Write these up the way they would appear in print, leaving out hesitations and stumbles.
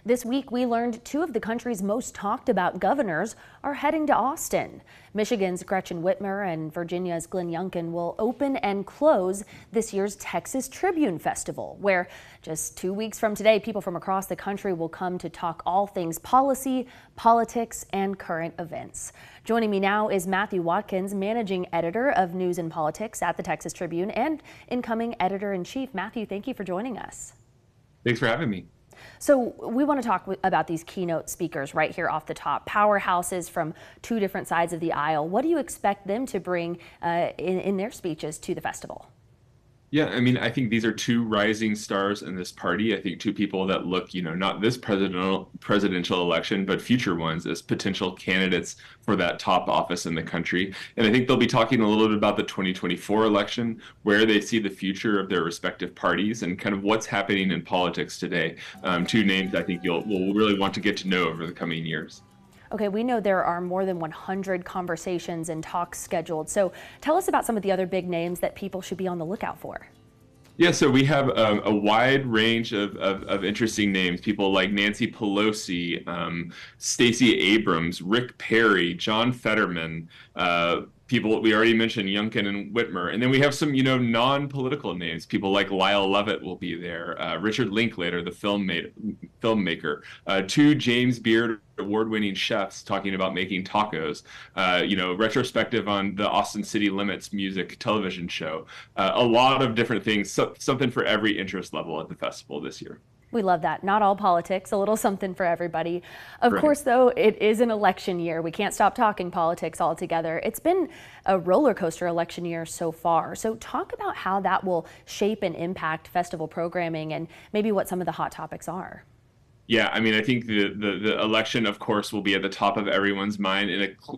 This week, we learned two of the country's most talked about governors are heading to Austin. Michigan's Gretchen Whitmer and Virginia's Youngkin will open and close this year's Texas Tribune Festival, where just 2 weeks from today, people from across the country will come to talk all things policy, politics, and current events. Joining me now is Matthew Watkins, managing editor of News and Politics at the Texas Tribune and incoming editor-in-chief. Matthew, thank you for joining us. Thanks for having me. So we want to talk about these keynote speakers right here off the top, powerhouses from two different sides of the aisle. What do you expect them to bring in their speeches to the festival? Yeah, I mean, I think these are two rising stars in this party. I think two people that look, not this presidential election, but future ones as potential candidates for that top office in the country. And I think they'll be talking a little bit about the 2024 election, where they see the future of their respective parties and kind of what's happening in politics today. Two names I think we'll really want to get to know over the coming years. Okay, we know there are more than 100 conversations and talks scheduled. So tell us about some of the other big names that people should be on the lookout for. Yeah, so we have a wide range of interesting names. People like Nancy Pelosi, Stacey Abrams, Rick Perry, John Fetterman, people we already mentioned, Youngkin and Whitmer. And then we have some, non-political names. People like Lyle Lovett will be there, Richard Linklater, the filmmaker, two James Beard award-winning chefs talking about making tacos, retrospective on the Austin City Limits music television show. A lot of different things, something for every interest level at the festival this year. We love that. Not all politics, a little something for everybody. Of Right. course, though, it is an election year. We can't stop talking politics altogether. It's been a roller coaster election year so far. So talk about how that will shape and impact festival programming and maybe what some of the hot topics are. Yeah, I mean, I think the election, of course, will be at the top of everyone's mind.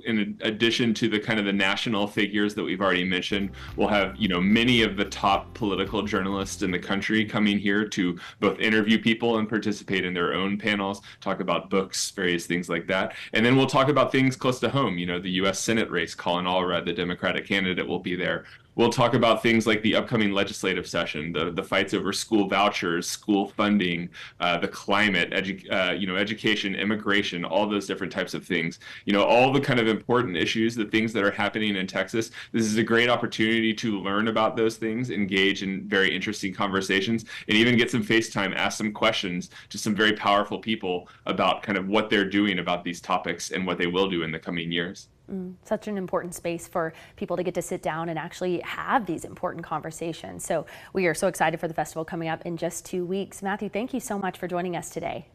In addition to the kind of the national figures that we've already mentioned, we'll have, many of the top political journalists in the country coming here to both interview people and participate in their own panels, talk about books, various things like that. And then we'll talk about things close to home. The U.S. Senate race, Colin Allred, the Democratic candidate, will be there. We'll talk about things like the upcoming legislative session, the fights over school vouchers, school funding, the climate, education, immigration, all those different types of things. All the kind of important issues, the things that are happening in Texas. This is a great opportunity to learn about those things, engage in very interesting conversations, and even get some FaceTime, ask some questions to some very powerful people about kind of what they're doing about these topics and what they will do in the coming years. Such an important space for people to get to sit down and actually have these important conversations. So we are so excited for the festival coming up in just 2 weeks. Matthew, thank you so much for joining us today.